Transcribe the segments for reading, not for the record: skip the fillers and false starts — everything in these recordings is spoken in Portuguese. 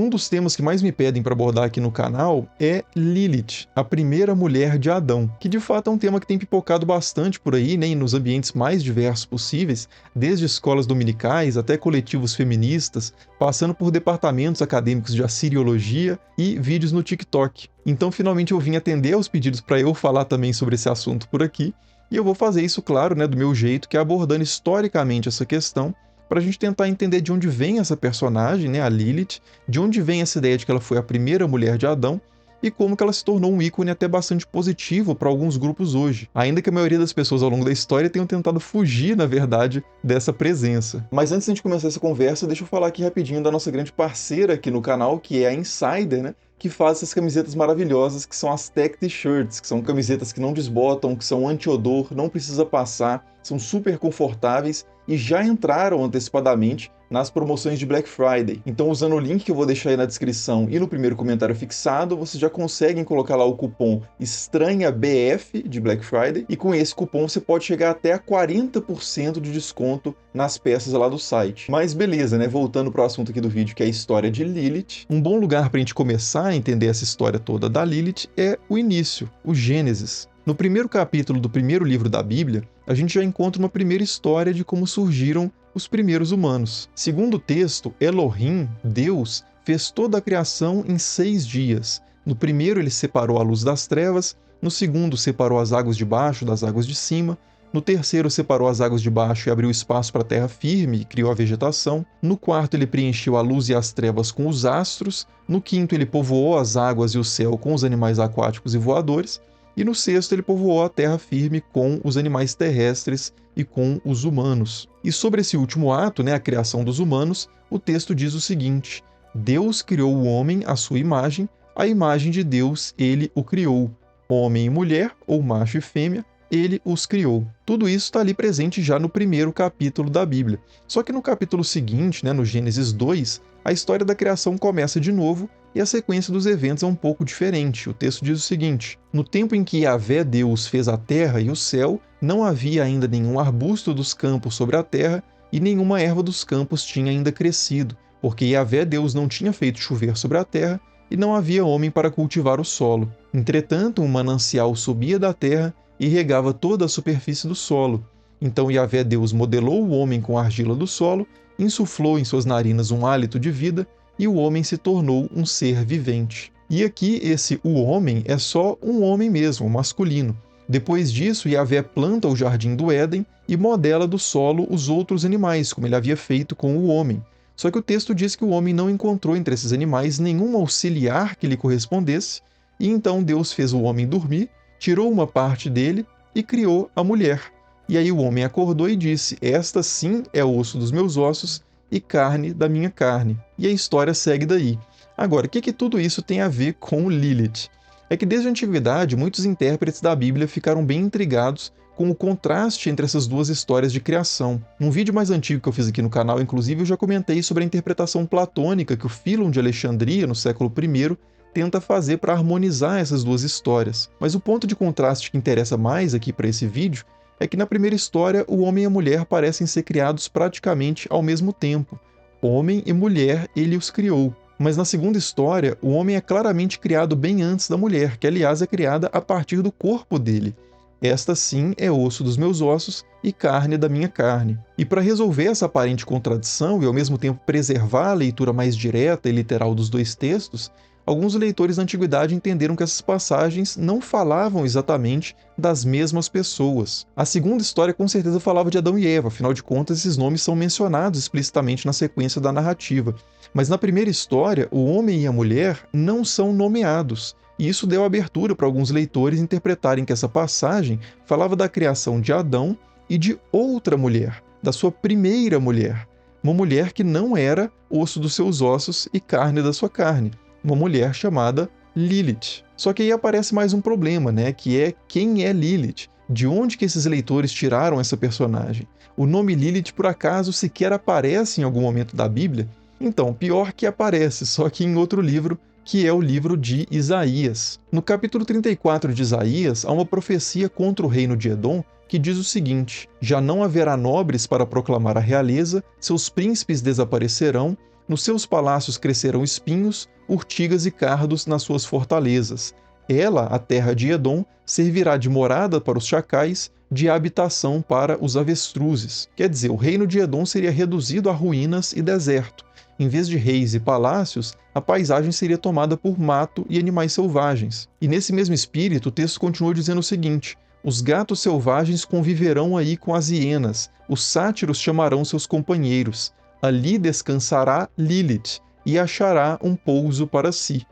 Um dos temas que mais me pedem para abordar aqui no canal é Lilith, a primeira mulher de Adão, que de fato é um tema que tem pipocado bastante por aí, né, nos ambientes mais diversos possíveis, desde escolas dominicais até coletivos feministas, passando por departamentos acadêmicos de assiriologia e vídeos no TikTok. Então finalmente eu vim atender aos pedidos para eu falar também sobre esse assunto por aqui, e eu vou fazer isso, claro, né, do meu jeito, que é abordando historicamente essa questão, para a gente tentar entender de onde vem essa personagem, né, a Lilith, de onde vem essa ideia de que ela foi a primeira mulher de Adão, e como que ela se tornou um ícone até bastante positivo para alguns grupos hoje, ainda que a maioria das pessoas ao longo da história tenham tentado fugir, na verdade, dessa presença. Mas antes de a gente começar essa conversa, deixa eu falar aqui rapidinho da nossa grande parceira aqui no canal, que é a Insider, né? Que faz essas camisetas maravilhosas, que são as Tech T-Shirts, que são camisetas que não desbotam, que são anti-odor, não precisa passar, são super confortáveis e já entraram antecipadamente nas promoções de Black Friday. Então, usando o link que eu vou deixar aí na descrição e no primeiro comentário fixado, vocês já conseguem colocar lá o cupom ESTRANHABF de Black Friday, e com esse cupom você pode chegar até a 40% de desconto nas peças lá do site. Mas beleza, né? Voltando para o assunto aqui do vídeo, que é a história de Lilith. Um bom lugar para a gente começar a entender essa história toda da Lilith é o início, o Gênesis. No primeiro capítulo do primeiro livro da Bíblia, a gente já encontra uma primeira história de como surgiram os primeiros humanos. Segundo o texto, Elohim, Deus, fez toda a criação em 6 dias. No primeiro ele separou a luz das trevas, no segundo separou as águas de baixo das águas de cima, no terceiro separou as águas de baixo e abriu espaço para a terra firme e criou a vegetação, no quarto ele preencheu a luz e as trevas com os astros, no quinto ele povoou as águas e o céu com os animais aquáticos e voadores, e no sexto ele povoou a terra firme com os animais terrestres e com os humanos. E sobre esse último ato, né, a criação dos humanos, o texto diz o seguinte: Deus criou o homem à sua imagem, a imagem de Deus ele o criou. Homem e mulher, ou macho e fêmea, ele os criou. Tudo isso está ali presente já no primeiro capítulo da Bíblia. Só que no capítulo seguinte, né, no Gênesis 2, a história da criação começa de novo e a sequência dos eventos é um pouco diferente. O texto diz o seguinte: no tempo em que Yahvé Deus fez a terra e o céu, não havia ainda nenhum arbusto dos campos sobre a terra e nenhuma erva dos campos tinha ainda crescido, porque Yahvé Deus não tinha feito chover sobre a terra e não havia homem para cultivar o solo. Entretanto, um manancial subia da terra e regava toda a superfície do solo. Então Yahvé Deus modelou o homem com a argila do solo, insuflou em suas narinas um hálito de vida, e o homem se tornou um ser vivente. E aqui o homem é só um homem mesmo, masculino. Depois disso, Yahvé planta o jardim do Éden e modela do solo os outros animais, como ele havia feito com o homem. Só que o texto diz que o homem não encontrou entre esses animais nenhum auxiliar que lhe correspondesse, e então Deus fez o homem dormir, tirou uma parte dele e criou a mulher. E aí o homem acordou e disse: esta sim é osso dos meus ossos e carne da minha carne. E a história segue daí. Agora, o que tudo isso tem a ver com Lilith? É que desde a antiguidade, muitos intérpretes da Bíblia ficaram bem intrigados com o contraste entre essas duas histórias de criação. Num vídeo mais antigo que eu fiz aqui no canal, inclusive, eu já comentei sobre a interpretação platônica que o Fílon de Alexandria, no século I, tenta fazer para harmonizar essas duas histórias. Mas o ponto de contraste que interessa mais aqui para esse vídeo é que na primeira história o homem e a mulher parecem ser criados praticamente ao mesmo tempo. Homem e mulher ele os criou. Mas na segunda história, o homem é claramente criado bem antes da mulher, que aliás é criada a partir do corpo dele. Esta sim é osso dos meus ossos e carne da minha carne. E para resolver essa aparente contradição e ao mesmo tempo preservar a leitura mais direta e literal dos dois textos, alguns leitores da antiguidade entenderam que essas passagens não falavam exatamente das mesmas pessoas. A segunda história com certeza falava de Adão e Eva, afinal de contas esses nomes são mencionados explicitamente na sequência da narrativa. Mas na primeira história, o homem e a mulher não são nomeados. E isso deu abertura para alguns leitores interpretarem que essa passagem falava da criação de Adão e de outra mulher, da sua primeira mulher. Uma mulher que não era osso dos seus ossos e carne da sua carne. Uma mulher chamada Lilith. Só que aí aparece mais um problema, né? Que é quem é Lilith? De onde que esses leitores tiraram essa personagem? O nome Lilith, por acaso, sequer aparece em algum momento da Bíblia? Então, pior que aparece, só que em outro livro, que é o livro de Isaías. No capítulo 34 de Isaías, há uma profecia contra o reino de Edom que diz o seguinte: já não haverá nobres para proclamar a realeza, seus príncipes desaparecerão, Nos seus palácios crescerão espinhos, urtigas e cardos nas suas fortalezas. Ela, a terra de Edom, servirá de morada para os chacais, de habitação para os avestruzes. Quer dizer, o reino de Edom seria reduzido a ruínas e deserto. Em vez de reis e palácios, a paisagem seria tomada por mato e animais selvagens. E nesse mesmo espírito, o texto continua dizendo o seguinte: os gatos selvagens conviverão aí com as hienas, os sátiros chamarão seus companheiros. Ali descansará Lilith e achará um pouso para si.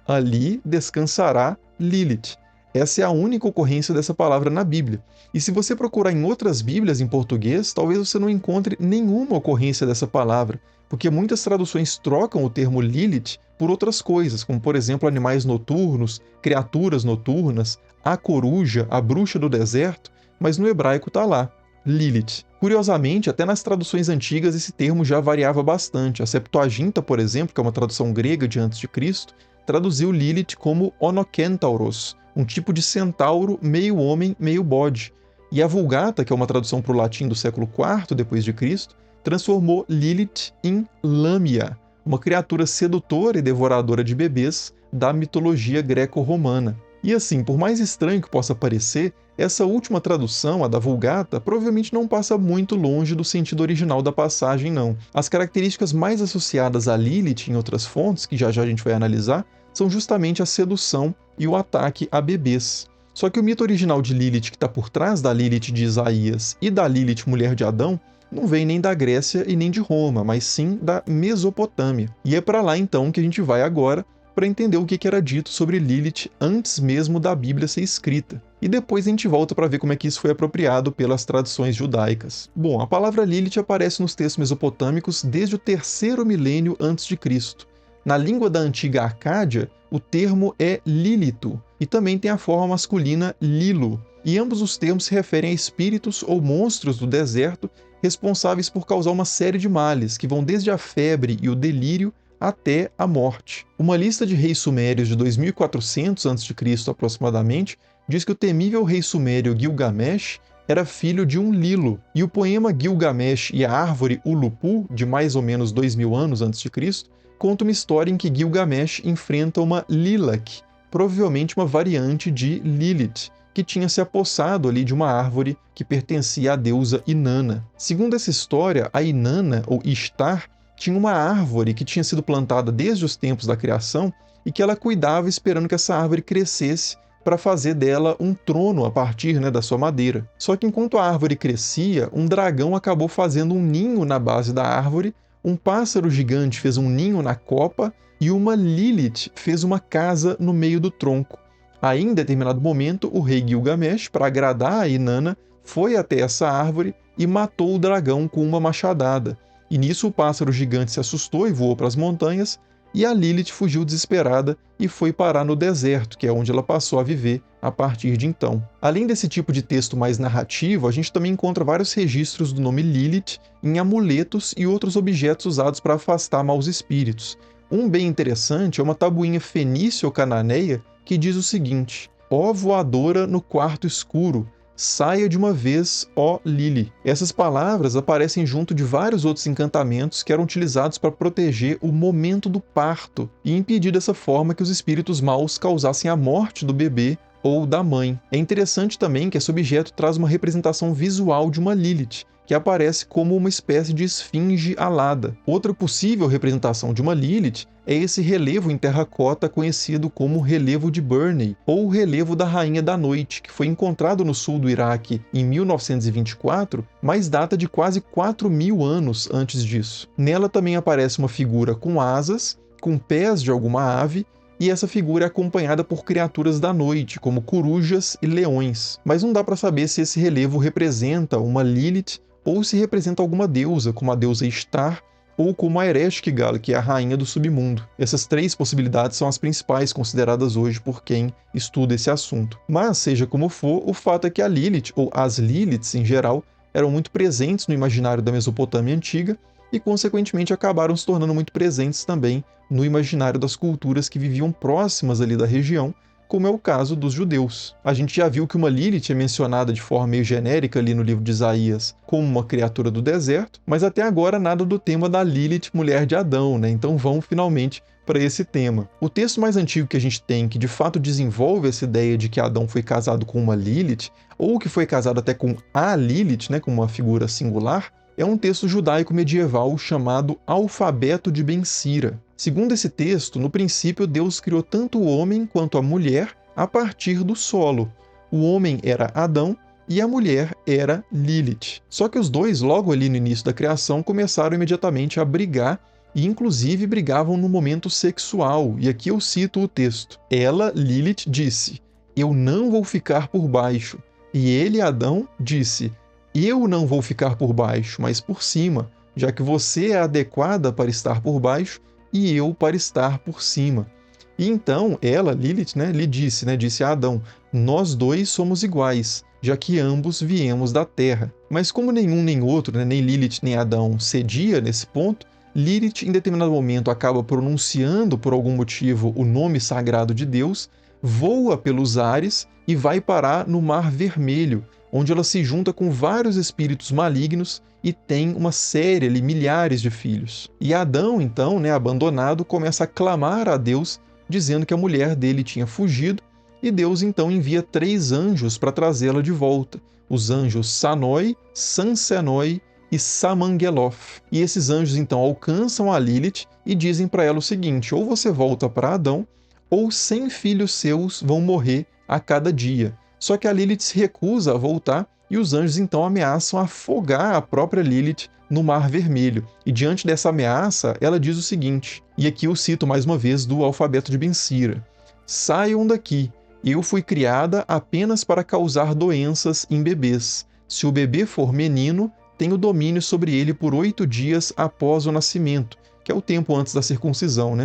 Ali descansará Lilith. Essa é a única ocorrência dessa palavra na Bíblia. E se você procurar em outras Bíblias em português, talvez você não encontre nenhuma ocorrência dessa palavra, porque muitas traduções trocam o termo Lilith por outras coisas, como por exemplo animais noturnos, criaturas noturnas, a coruja, a bruxa do deserto, mas no hebraico está lá, Lilith. Curiosamente, até nas traduções antigas esse termo já variava bastante. A Septuaginta, por exemplo, que é uma tradução grega de antes de Cristo, traduziu Lilith como Onokentauros, um tipo de centauro meio homem, meio bode. E a Vulgata, que é uma tradução para o latim do século IV depois de Cristo, transformou Lilith em Lâmia, uma criatura sedutora e devoradora de bebês da mitologia greco-romana. E assim, por mais estranho que possa parecer, essa última tradução, a da Vulgata, provavelmente não passa muito longe do sentido original da passagem, não. As características mais associadas a Lilith em outras fontes, que já já a gente vai analisar, são justamente a sedução e o ataque a bebês. Só que o mito original de Lilith, que está por trás da Lilith de Isaías e da Lilith, mulher de Adão, não vem nem da Grécia e nem de Roma, mas sim da Mesopotâmia. E é para lá então que a gente vai agora para entender o que era dito sobre Lilith antes mesmo da Bíblia ser escrita. E depois a gente volta para ver como é que isso foi apropriado pelas tradições judaicas. Bom, a palavra Lilith aparece nos textos mesopotâmicos desde o 3º milênio antes de Cristo. Na língua da antiga Acádia, o termo é Lilito, e também tem a forma masculina Lilo, e ambos os termos se referem a espíritos ou monstros do deserto responsáveis por causar uma série de males, que vão desde a febre e o delírio até a morte. Uma lista de reis sumérios de 2400 a.C. aproximadamente diz que o temível rei sumério Gilgamesh era filho de um Lilo, e o poema Gilgamesh e a árvore Ulupu, de mais ou menos 2000 anos antes de Cristo, conta uma história em que Gilgamesh enfrenta uma Lilac, provavelmente uma variante de Lilith, que tinha se apossado ali de uma árvore que pertencia à deusa Inanna. Segundo essa história, a Inanna, ou Ishtar, tinha uma árvore que tinha sido plantada desde os tempos da criação e que ela cuidava esperando que essa árvore crescesse para fazer dela um trono a partir, da sua madeira. Só que enquanto a árvore crescia, um dragão acabou fazendo um ninho na base da árvore, um pássaro gigante fez um ninho na copa e uma Lilith fez uma casa no meio do tronco. Aí, em determinado momento, o rei Gilgamesh, para agradar a Inanna, foi até essa árvore e matou o dragão com uma machadada. E nisso o pássaro gigante se assustou e voou para as montanhas, e a Lilith fugiu desesperada e foi parar no deserto, que é onde ela passou a viver a partir de então. Além desse tipo de texto mais narrativo, a gente também encontra vários registros do nome Lilith em amuletos e outros objetos usados para afastar maus espíritos. Um bem interessante é uma tabuinha fenícia ou cananeia que diz o seguinte: ó voadora no quarto escuro, saia de uma vez, ó Lili. Essas palavras aparecem junto de vários outros encantamentos que eram utilizados para proteger o momento do parto e impedir dessa forma que os espíritos maus causassem a morte do bebê ou da mãe. É interessante também que esse objeto traz uma representação visual de uma Lilith, que aparece como uma espécie de esfinge alada. Outra possível representação de uma Lilith é esse relevo em terracota conhecido como relevo de Burney, ou relevo da Rainha da Noite, que foi encontrado no sul do Iraque em 1924, mas data de quase 4.000 anos antes disso. Nela também aparece uma figura com asas, com pés de alguma ave, e essa figura é acompanhada por criaturas da noite, como corujas e leões. Mas não dá para saber se esse relevo representa uma Lilith ou se representa alguma deusa, como a deusa Ishtar, ou como a Ereshkigal, que é a rainha do submundo. Essas três possibilidades são as principais consideradas hoje por quem estuda esse assunto. Mas, seja como for, o fato é que a Lilith, ou as Liliths em geral, eram muito presentes no imaginário da Mesopotâmia antiga e, consequentemente, acabaram se tornando muito presentes também no imaginário das culturas que viviam próximas ali da região, como é o caso dos judeus. A gente já viu que uma Lilith é mencionada de forma meio genérica ali no livro de Isaías como uma criatura do deserto, mas até agora nada do tema da Lilith, mulher de Adão, né? Então vamos finalmente para esse tema. O texto mais antigo que a gente tem, que de fato desenvolve essa ideia de que Adão foi casado com uma Lilith, ou que foi casado até com a Lilith, né, como uma figura singular, é um texto judaico medieval chamado Alfabeto de Ben Sira. Segundo esse texto, no princípio Deus criou tanto o homem quanto a mulher a partir do solo. O homem era Adão e a mulher era Lilith. Só que os dois, logo ali no início da criação, começaram imediatamente a brigar e inclusive brigavam no momento sexual. E aqui eu cito o texto. Ela, Lilith, disse: "Eu não vou ficar por baixo." E ele, Adão, disse: "Eu não vou ficar por baixo, mas por cima, já que você é adequada para estar por baixo e eu para estar por cima." E então ela, Lilith, lhe disse a Adão: "Nós dois somos iguais, já que ambos viemos da terra." Mas como nenhum nem outro, nem Lilith nem Adão cedia nesse ponto, Lilith em determinado momento acaba pronunciando por algum motivo o nome sagrado de Deus, voa pelos ares e vai parar no Mar Vermelho, onde ela se junta com vários espíritos malignos e tem uma série ali, milhares de filhos. E Adão, então, abandonado, começa a clamar a Deus, dizendo que a mulher dele tinha fugido, e Deus então envia 3 anjos para trazê-la de volta. Os anjos Sanoi, Sansenoi e Samangelof. E esses anjos então alcançam a Lilith e dizem para ela o seguinte: ou você volta para Adão, ou 100 filhos seus vão morrer a cada dia. Só que a Lilith se recusa a voltar e os anjos então ameaçam afogar a própria Lilith no Mar Vermelho. E diante dessa ameaça, ela diz o seguinte, e aqui eu cito mais uma vez do Alfabeto de Ben Sira: "Saiam daqui, eu fui criada apenas para causar doenças em bebês. Se o bebê for menino, tenho domínio sobre ele por 8 dias após o nascimento, que é o tempo antes da circuncisão,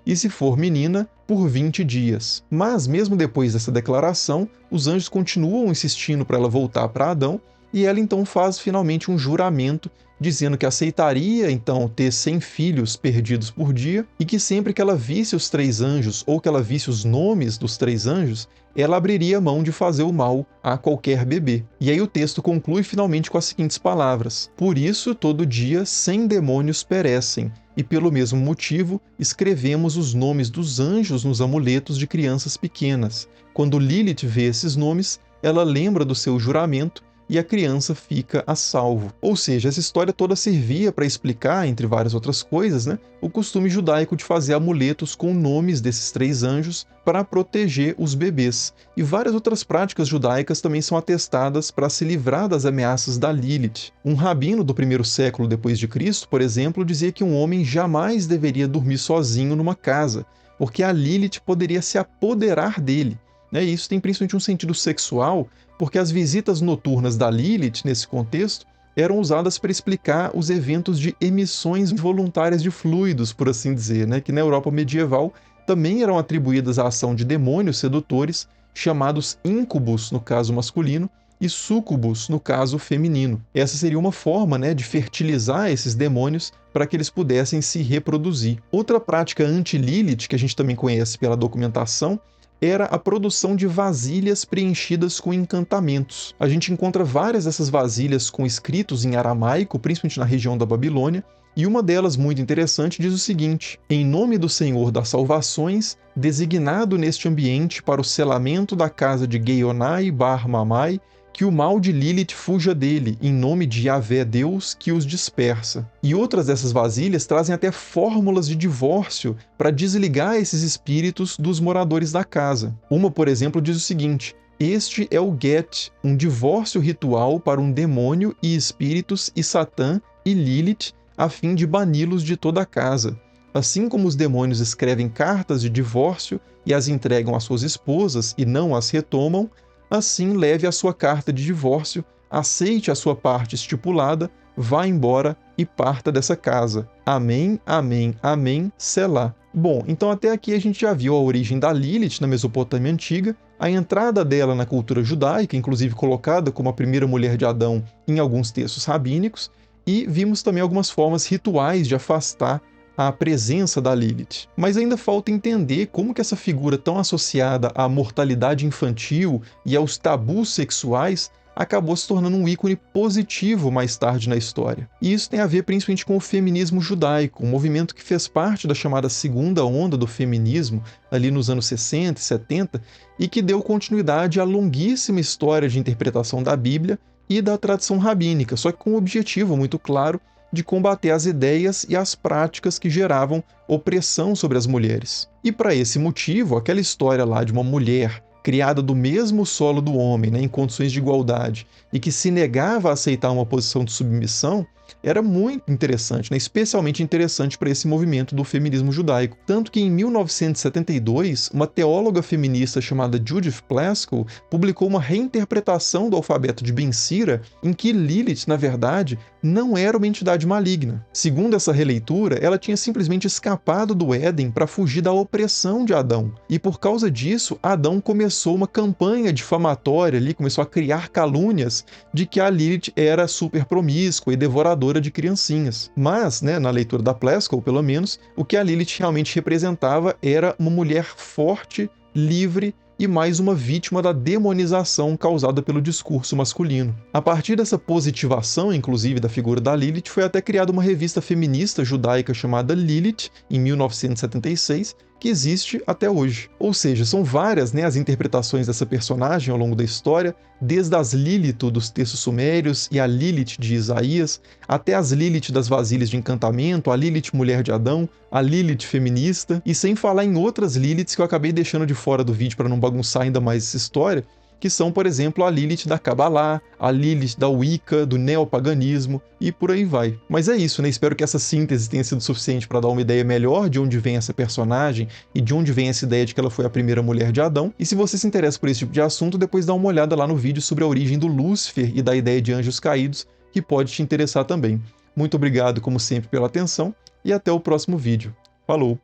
E se for menina, por 20 dias. Mas, mesmo depois dessa declaração, os anjos continuam insistindo para ela voltar para Adão, e ela então faz finalmente um juramento, dizendo que aceitaria então ter 100 filhos perdidos por dia, e que sempre que ela visse os 3 anjos, ou que ela visse os nomes dos 3 anjos, ela abriria mão de fazer o mal a qualquer bebê. E aí o texto conclui finalmente com as seguintes palavras: "Por isso, todo dia 100 demônios perecem, e pelo mesmo motivo escrevemos os nomes dos anjos nos amuletos de crianças pequenas. Quando Lilith vê esses nomes, ela lembra do seu juramento e a criança fica a salvo." Ou seja, essa história toda servia para explicar, entre várias outras coisas, o costume judaico de fazer amuletos com nomes desses 3 anjos para proteger os bebês. E várias outras práticas judaicas também são atestadas para se livrar das ameaças da Lilith. Um rabino do 1º século depois de Cristo, por exemplo, dizia que um homem jamais deveria dormir sozinho numa casa, porque a Lilith poderia se apoderar dele. E isso tem principalmente um sentido sexual, porque as visitas noturnas da Lilith, nesse contexto, eram usadas para explicar os eventos de emissões voluntárias de fluidos, por assim dizer, que na Europa medieval também eram atribuídas à ação de demônios sedutores, chamados íncubos, no caso masculino, e súcubos, no caso feminino. Essa seria uma forma de fertilizar esses demônios para que eles pudessem se reproduzir. Outra prática anti-Lilith, que a gente também conhece pela documentação, era a produção de vasilhas preenchidas com encantamentos. A gente encontra várias dessas vasilhas com escritos em aramaico, principalmente na região da Babilônia, e uma delas, muito interessante, diz o seguinte: "Em nome do Senhor das Salvações, designado neste ambiente para o selamento da casa de Geionai Bar Mamai, que o mal de Lilith fuja dele, em nome de Yahvé Deus, que os dispersa." E outras dessas vasilhas trazem até fórmulas de divórcio para desligar esses espíritos dos moradores da casa. Uma, por exemplo, diz o seguinte: "Este é o Get, um divórcio ritual para um demônio e espíritos e Satã e Lilith, a fim de bani-los de toda a casa. Assim como os demônios escrevem cartas de divórcio e as entregam às suas esposas e não as retomam, assim leve a sua carta de divórcio, aceite a sua parte estipulada, vá embora e parta dessa casa. Amém, amém, amém, selá." Bom, então até aqui a gente já viu a origem da Lilith na Mesopotâmia Antiga, a entrada dela na cultura judaica, inclusive colocada como a primeira mulher de Adão em alguns textos rabínicos, e vimos também algumas formas rituais de afastar à presença da Lilith. Mas ainda falta entender como que essa figura tão associada à mortalidade infantil e aos tabus sexuais acabou se tornando um ícone positivo mais tarde na história. E isso tem a ver principalmente com o feminismo judaico, um movimento que fez parte da chamada segunda onda do feminismo, ali nos anos 60 e 70, e que deu continuidade à longuíssima história de interpretação da Bíblia e da tradição rabínica, só que com um objetivo muito claro de combater as ideias e as práticas que geravam opressão sobre as mulheres. E para esse motivo, aquela história lá de uma mulher criada do mesmo solo do homem, né, em condições de igualdade, e que se negava a aceitar uma posição de submissão, era muito interessante, né, especialmente interessante para esse movimento do feminismo judaico. Tanto que em 1972, uma teóloga feminista chamada Judith Plaskow publicou uma reinterpretação do alfabeto de Ben Sira, em que Lilith, na verdade, não era uma entidade maligna. Segundo essa releitura, ela tinha simplesmente escapado do Éden para fugir da opressão de Adão. E por causa disso, Adão começou uma campanha difamatória ali, começou a criar calúnias de que a Lilith era super promíscua e devoradora de criancinhas. Mas, né, na leitura da Plaskow, pelo menos, o que a Lilith realmente representava era uma mulher forte, livre e mais uma vítima da demonização causada pelo discurso masculino. A partir dessa positivação, inclusive, da figura da Lilith, foi até criada uma revista feminista judaica chamada Lilith, em 1976, que existe até hoje. Ou seja, são várias, né, as interpretações dessa personagem ao longo da história, desde as Lilith dos textos sumérios e a Lilith de Isaías, até as Lilith das vasilhas de encantamento, a Lilith mulher de Adão, a Lilith feminista, e sem falar em outras Liliths que eu acabei deixando de fora do vídeo para não bagunçar ainda mais essa história, que são, por exemplo, a Lilith da Kabbalah, a Lilith da Wicca, do neopaganismo e por aí vai. Mas é isso, né? Espero que essa síntese tenha sido suficiente para dar uma ideia melhor de onde vem essa personagem e de onde vem essa ideia de que ela foi a primeira mulher de Adão. E se você se interessa por esse tipo de assunto, depois dá uma olhada lá no vídeo sobre a origem do Lúcifer e da ideia de anjos caídos, que pode te interessar também. Muito obrigado, como sempre, pela atenção e até o próximo vídeo. Falou!